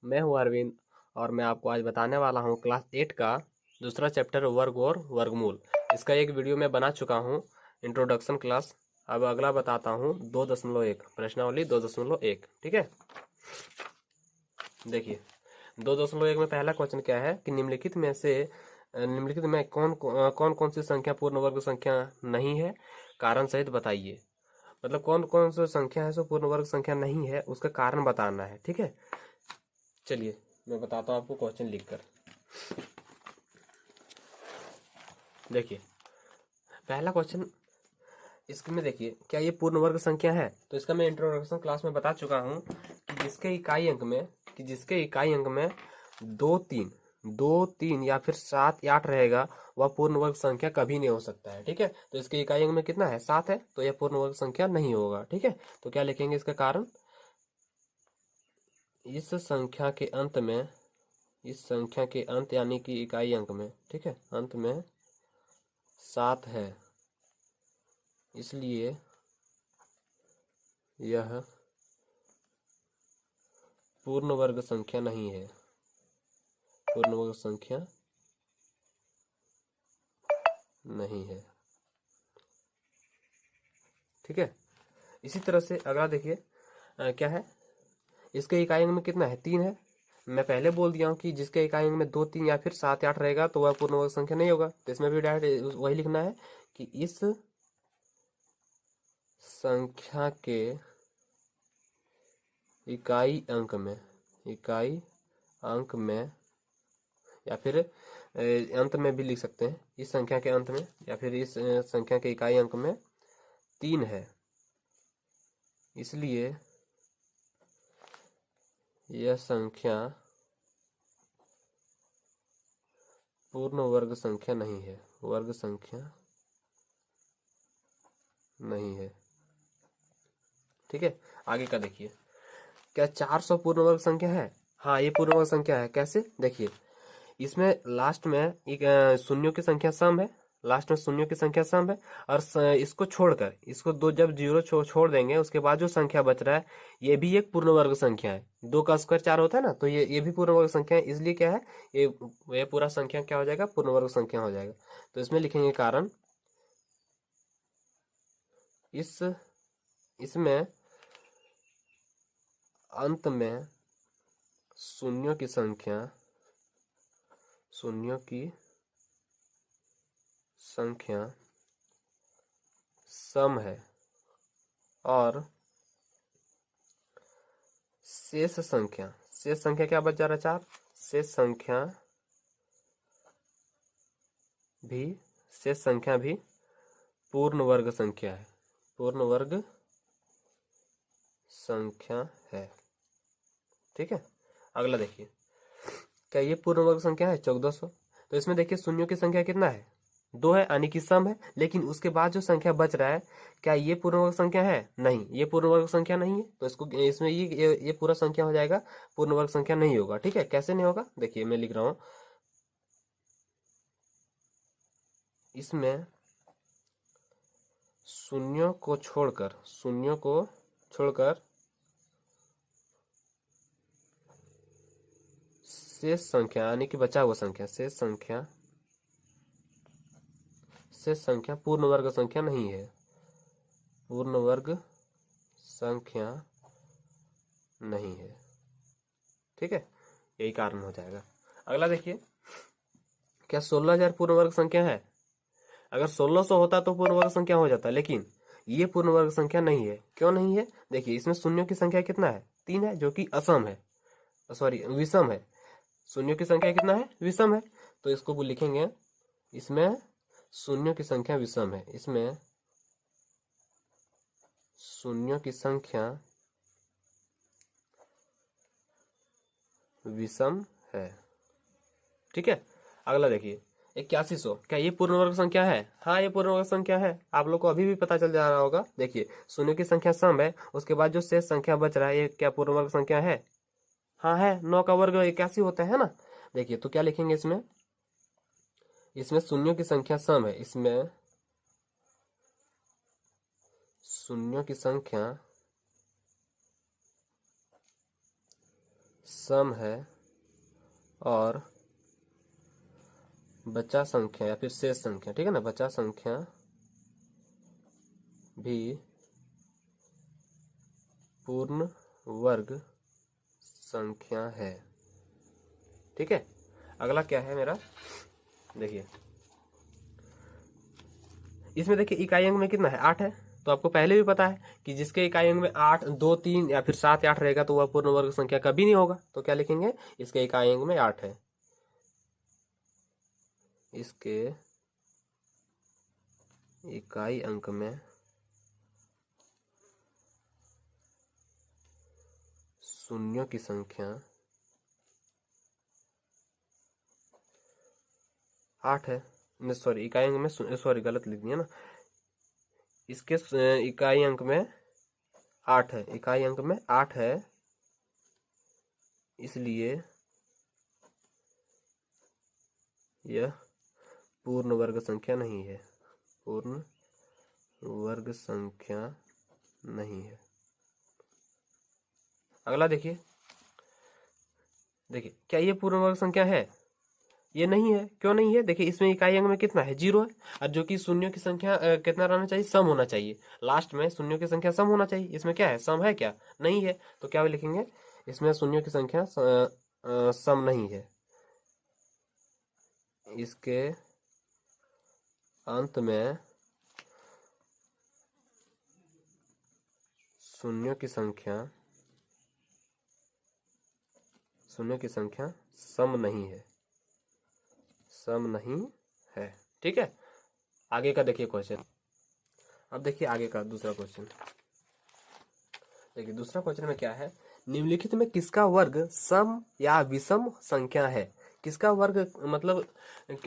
मैं हूं अरविंद और मैं आपको आज बताने वाला हूं क्लास 8 का दूसरा चैप्टर वर्ग और वर्गमूल। इसका एक वीडियो मैं बना चुका हूं, इंट्रोडक्शन क्लास। अब अगला बताता हूं 2.1 प्रश्नावली 2.1। ठीक है, देखिए 2.1 में पहला क्वेश्चन क्या है कि निम्नलिखित में कौन कौन सी संख्या पूर्ण वर्ग संख्या नहीं है, कारण सहित बताइए। मतलब कौन कौन सी संख्या है जो पूर्ण वर्ग संख्या नहीं है, उसका कारण बताना है। ठीक है, चलिए मैं बताता हूँ आपको क्वेश्चन लिखकर। देखिए पहला क्वेश्चन, इसमें देखिए क्या ये पूर्ण वर्ग संख्या है, तो इसका मैं इंट्रोडक्शन क्लास में बता चुका हूँ कि जिसके इकाई अंक में दो तीन या फिर 7 या 8 रहेगा, वह पूर्ण वर्ग संख्या कभी नहीं हो सकता है। ठीक है, तो इसके इकाई अंक में कितना है, 7 है, तो यह पूर्ण वर्ग संख्या नहीं होगा। ठीक है, तो क्या लिखेंगे इसका कारण, इस संख्या के अंत यानी कि इकाई अंक में, ठीक है, अंत में 7 है, इसलिए यह पूर्ण वर्ग संख्या नहीं है, पूर्ण वर्ग संख्या नहीं है। ठीक है, इसी तरह से अगला देखिए क्या है, इसके इकाई अंक में कितना है, 3 है। मैं पहले बोल दिया हूँ कि जिसके इकाई अंक में 2 3 या फिर 7 8 रहेगा तो वह पूर्ण वर्ग संख्या नहीं होगा। तो इसमें भी डायरेक्ट वही लिखना है कि इस संख्या के इकाई अंक में या फिर अंत में भी लिख सकते हैं, इस संख्या के अंत में या फिर इस संख्या के इकाई अंक में 3 है, इसलिए यह संख्या पूर्ण वर्ग संख्या नहीं है, वर्ग संख्या नहीं है। ठीक है, आगे का देखिए, क्या 400 पूर्ण वर्ग संख्या है। हाँ, ये पूर्ण वर्ग संख्या है। कैसे, देखिए इसमें लास्ट में एक शून्यों की संख्या सम है, लास्ट में शून्यों की संख्या सम है, और इसको छोड़कर, इसको दो जब जीरो छोड़ देंगे, उसके बाद जो संख्या बच रहा है ये भी एक पूर्ण वर्ग संख्या है। 2 का स्क्वायर 4 होता है ना, तो ये भी पूर्ण वर्ग संख्या है, इसलिए क्या है, ये पूरा संख्या क्या हो जाएगा, पूर्ण वर्ग संख्या हो जाएगा। तो इसमें लिखेंगे कारण, इसमें अंत में शून्यों की संख्या सम है, और शेष संख्या क्या बच जा रहा है, 4। शेष संख्या भी पूर्ण वर्ग संख्या है, पूर्ण वर्ग संख्या है। ठीक है, अगला देखिए, क्या ये पूर्ण वर्ग संख्या है, 1400। तो इसमें देखिए शून्यों की संख्या कितना है, 2 है, यानी कि सम है, लेकिन उसके बाद जो संख्या बच रहा है, क्या ये पूर्ण वर्ग संख्या है, नहीं, ये पूर्ण वर्ग संख्या नहीं है। तो इसमें ये पूरा संख्या हो जाएगा, पूर्ण वर्ग संख्या नहीं होगा। ठीक है, कैसे नहीं होगा, देखिए मैं लिख रहा हूं, इसमें शून्यों को छोड़कर शेष संख्या यानी कि बचा हुआ संख्या, शेष संख्या पूर्ण वर्ग संख्या नहीं है, पूर्ण वर्ग संख्या नहीं है। ठीक है, यही कारण हो जाएगा। अगला देखिए, क्या 16,000 पूर्ण वर्ग संख्या है। अगर 1600 होता तो पूर्ण वर्ग संख्या हो जाता, लेकिन ये पूर्ण वर्ग संख्या नहीं है। क्यों नहीं है, देखिए इसमें शून्यों की संख्या कितना है, 3 है, जो कि असम है, सॉरी विषम है। शून्यों की संख्या कितना है, विषम है, तो इसको लिखेंगे, इसमें शून्यों की संख्या विषम है, इसमें शून्यों की संख्या विषम है। ठीक है, अगला देखिए, 8100, क्या ये पूर्ण वर्ग संख्या है। हाँ, ये पूर्ण वर्ग संख्या है, आप लोग को अभी भी पता चल जा रहा होगा। देखिए शून्य की संख्या सम है, उसके बाद जो शेष संख्या बच रहा है, ये क्या पूर्ण वर्ग संख्या है। हाँ है, 9 का वर्ग 81 होता है ना। देखिए तो क्या लिखेंगे, इसमें शून्यों की संख्या सम है, इसमें शून्यों की संख्या सम है और बचा संख्या या फिर शेष संख्या, ठीक है ना, बचा संख्या भी पूर्ण वर्ग संख्या है। ठीक है, अगला क्या है मेरा, देखिए इसमें देखिए इकाई अंक में कितना है, 8 है। तो आपको पहले भी पता है कि जिसके इकाई अंक में 8, 2, 3 या फिर 7 या 8 रहेगा तो वह पूर्ण वर्ग संख्या कभी नहीं होगा। तो क्या लिखेंगे, इसके इकाई अंक में 8 है, इसके इकाई अंक में शून्यों की संख्या 8 है। सॉरी, इकाई अंक में सॉरी गलत लिख दिया ना, इसके इकाई अंक में 8 है, इकाई अंक में 8 है, इसलिए यह पूर्ण वर्ग संख्या नहीं है, पूर्ण वर्ग संख्या नहीं है। अगला देखिए, देखिए क्या ये पूर्ण वर्ग संख्या है, ये नहीं है। क्यों नहीं है, देखिए इसमें इकाई अंक में कितना है, 0 है, और जो कि शून्यों की संख्या कितना रहना चाहिए, सम होना चाहिए, लास्ट में शून्यों की संख्या सम होना चाहिए। इसमें क्या है, सम है क्या, नहीं है। तो क्या लिखेंगे, इसमें शून्यों की संख्या सम नहीं है, इसके अंत में शून्यों की संख्या सम नहीं है, सम नहीं है। ठीक है, आगे का देखिए क्वेश्चन। अब देखिए आगे का दूसरा क्वेश्चन। देखिए दूसरा क्वेश्चन में क्या है, निम्नलिखित में किसका वर्ग सम या विषम संख्या है। किसका वर्ग मतलब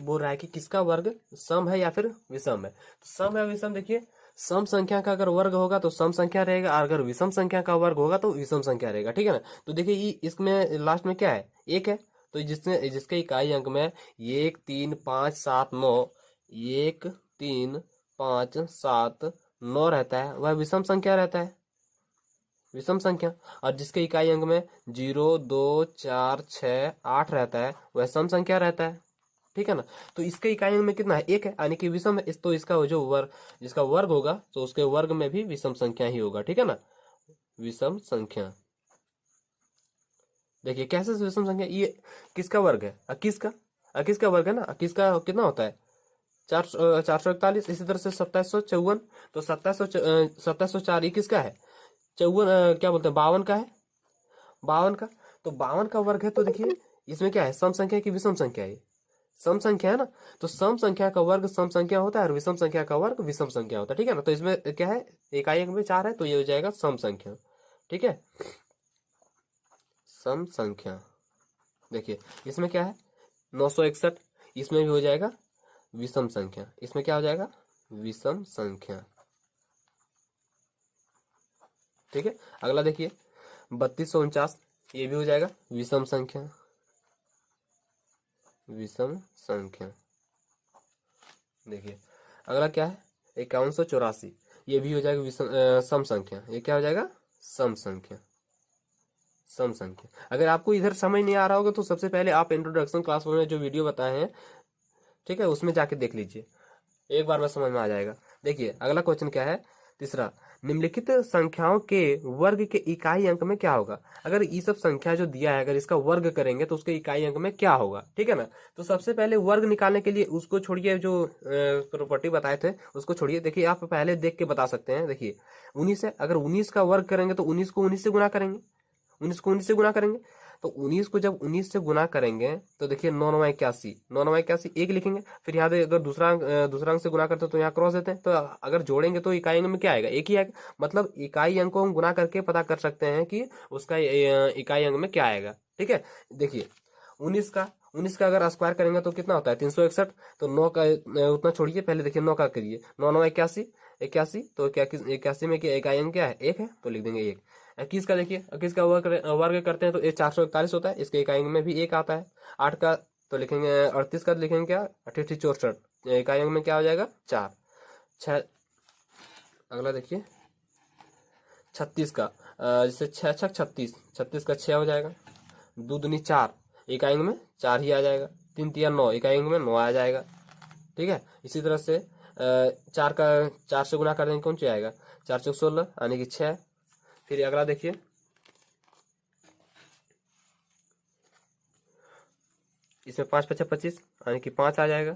बोल रहा है कि किसका वर्ग सम है या फिर विषम है। तो सम या विषम, देखिए सम संख्या का अगर वर्ग होगा तो सम संख्या रहेगा, और अगर विषम संख्या का वर्ग होगा तो विषम संख्या रहेगा। ठीक है ना। तो देखिए इसमें लास्ट में क्या है, 1 है। तो जिसके इकाई अंक में 1, 3, 5, 7, 9, 1, 3, 5, 7, 9 रहता है, वह विषम संख्या रहता है, विषम संख्या। और जिसके इकाई अंक में 0, 2, 4, 6, 8 रहता है, वह सम संख्या रहता है। ठीक है ना। तो इसके इकाई अंक में कितना है, 1 है, यानी कि विषम है। तो इसका जो वर्ग, जिसका वर्ग होगा तो उसके वर्ग में भी विषम संख्या ही होगा। ठीक है ना, विषम संख्या। देखिए कैसे विषम संख्या, ये किसका वर्ग है, 21 का, 21 का वर्ग है ना। 21 का कितना होता है, 441। इसी तरह से 2754, तो 2704 21 का है, 54 क्या बोलते हैं 52 का है, 52 का। तो 52 का वर्ग है। तो देखिए इसमें क्या है, सम संख्या की विषम संख्या है, सम संख्या है ना। तो सम संख्या का वर्ग सम संख्या होता है और विषम संख्या का वर्ग विषम संख्या होता है। ठीक है ना। तो इसमें क्या है, इकाई अंक में 4 है, तो ये हो जाएगा सम संख्या। ठीक है, सम संख्या। देखिए इसमें क्या है 961, इसमें भी हो जाएगा विषम संख्या। इसमें क्या हो जाएगा, विषम संख्या। ठीक है, अगला देखिए 3249, ये भी हो जाएगा विषम संख्या, विषम संख्या। देखिए अगला क्या है 5184, ये भी हो जाएगा विषम सम संख्या। ये क्या हो जाएगा, सम संख्या, सम संख्या। अगर आपको इधर समझ नहीं आ रहा होगा तो सबसे पहले आप इंट्रोडक्शन क्लास में जो वीडियो बताए हैं, ठीक है, उसमें जाके देख लीजिए, एक बार में समझ में आ जाएगा। देखिए अगला क्वेश्चन क्या है, तीसरा, निम्नलिखित संख्याओं के वर्ग के इकाई अंक में क्या होगा। अगर ये सब संख्या जो दिया है, अगर इसका वर्ग करेंगे तो उसके इकाई अंक में क्या होगा। ठीक है ना। तो सबसे पहले वर्ग निकालने के लिए उसको छोड़िए, जो प्रॉपर्टी बताए थे उसको छोड़िए। देखिए आप पहले देख के बता सकते हैं। देखिए 19 है, अगर 19 का वर्ग करेंगे तो 19 को 19 से गुना करेंगे, 19 को 19 से गुना करेंगे। तो 19 को जब 19 से गुना करेंगे तो देखिए 9 9 81, 9 9 81 1 लिखेंगे। फिर यहाँ अगर दूसरा अंक से गुना करते हैं तो यहाँ क्रॉस देते हैं। तो अगर जोड़ेंगे तो इकाई अंक में क्या आएगा, एक ही आएगा। मतलब इकाई अंक को हम गुना करके पता कर सकते हैं कि उसका इकाई अंक में क्या आएगा। ठीक है, देखिए 19 का अगर स्क्वायर करेंगे तो कितना होता है 361। तो 9 का उतना छोड़िए, पहले देखिए 9 का करिए, 9 9 81, 81। तो 81 में इकाई अंक क्या है, 1 है, तो लिख देंगे 1। 21 का देखिए, 21 का वर्ग करते हैं तो ये 441 होता है, इसके इकाई अंक में भी 1 आता है। 8 का तो लिखेंगे, 38 का लिखेंगे क्या, 88 64, इकाई अंक में क्या हो जाएगा 4। 6, अगला देखिए 36 का, जैसे 6 6 36, 36 का 6 हो जाएगा। 2 दूनी 4, एक आएंगे में 4 ही आ जाएगा। 3 तिया 9, एक आएंगे में 9 आ जाएगा। ठीक है, इसी तरह से 4 का 4 से गुना कर देंगे कौन सी आएगा, 4 चौक 16 यानी कि 6। फिर अगला देखिए, इसमें 5 पचा 25 यानी कि 5 आ जाएगा।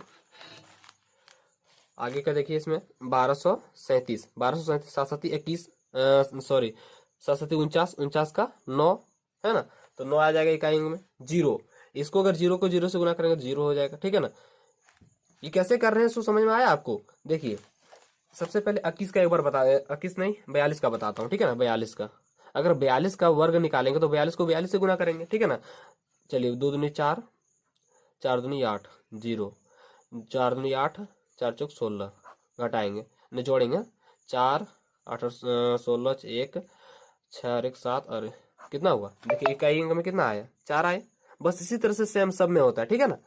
आगे का देखिए, इसमें 1237, 1237 सात सती 21, सॉरी 7 सती 49, 49 का 9 है ना, तो 9 आ जाएगा इकाई अंक में। 0, इसको अगर 0 को 0 से गुना करेंगे तो 0 हो जाएगा। ठीक है ना, ये कैसे कर रहे हैं सो समझ में आया आपको। देखिए सबसे पहले 21 का एक बार बता, 21 नहीं 42 का बताता हूँ। ठीक है ना, 42 का, अगर 42 का वर्ग निकालेंगे तो 42 को 42 से गुना करेंगे। ठीक है ना, चलिए 2 दूनी 4, 4 दूनी 8, 0, 4 दूनी 8, 4 चौक 16, घटाएंगे न जोड़ेंगे, 4 8 16 1 6 और 1 7, और कितना हुआ देखिए इकाई अंक में कितना आया, 4 आए। बस इसी तरह से सेम सब में होता है। ठीक है ना,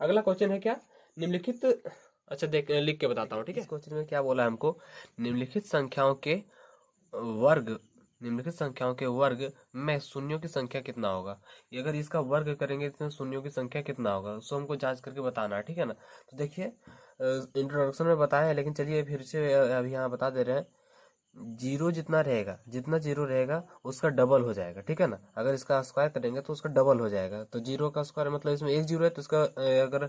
अगला क्वेश्चन है क्या, निम्नलिखित, अच्छा देख लिख के बताता हूँ। ठीक है, इस क्वेश्चन में क्या बोला है हमको, निम्नलिखित संख्याओं के वर्ग, निम्नलिखित संख्याओं के वर्ग में शून्यों की संख्या कितना होगा। ये अगर इसका वर्ग करेंगे तो शून्यों की संख्या कितना होगा, उसको हमको जांच करके बताना है। ठीक है ना, तो देखिए इंट्रोडक्शन में बताया है, लेकिन चलिए फिर से अभी यहाँ बता दे रहे हैं। जीरो जितना रहेगा, जितना जीरो रहेगा उसका डबल हो जाएगा। ठीक है ना, अगर इसका स्क्वायर करेंगे तो उसका डबल हो जाएगा। तो जीरो का स्क्वायर मतलब इसमें एक जीरो है, तो इसका अगर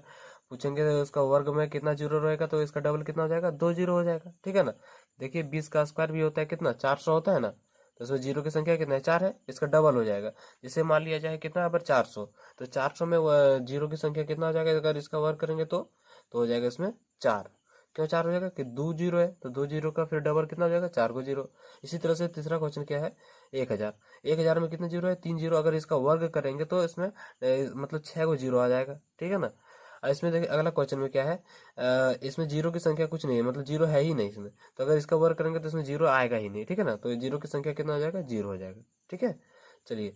पूछेंगे तो उसका वर्ग में कितना जीरो रहेगा, तो इसका डबल कितना हो जाएगा, 2 जीरो हो जाएगा। ठीक है ना, देखिए 20 का स्क्वायर भी होता है कितना, 400 होता है ना, तो इसमें जीरो की संख्या कितना है, 4 है, इसका डबल हो जाएगा। जैसे मान लिया जाए कितना यहाँ पर 400, तो 400 में जीरो की संख्या कितना हो जाएगा, अगर इसका वर्ग करेंगे तो हो जाएगा इसमें 4। क्यों 4 हो जाएगा कि 2 जीरो है, तो 2 जीरो का फिर डबल कितना हो जाएगा, 4 को जीरो। इसी तरह से तीसरा क्वेश्चन क्या है, 1000, 1000 में कितने जीरो है, 3 जीरो, अगर इसका वर्ग करेंगे तो इसमें मतलब 6 को जीरो आ जाएगा। ठीक है ना, इसमें देखिए अगला क्वेश्चन में क्या है, इसमें जीरो की संख्या कुछ नहीं है, मतलब जीरो है ही नहीं इसमें, तो अगर इसका वर्ग करेंगे तो इसमें जीरो आएगा ही नहीं। ठीक है ना, तो जीरो की संख्या कितना हो जाएगा, जीरो हो जाएगा। ठीक है, चलिए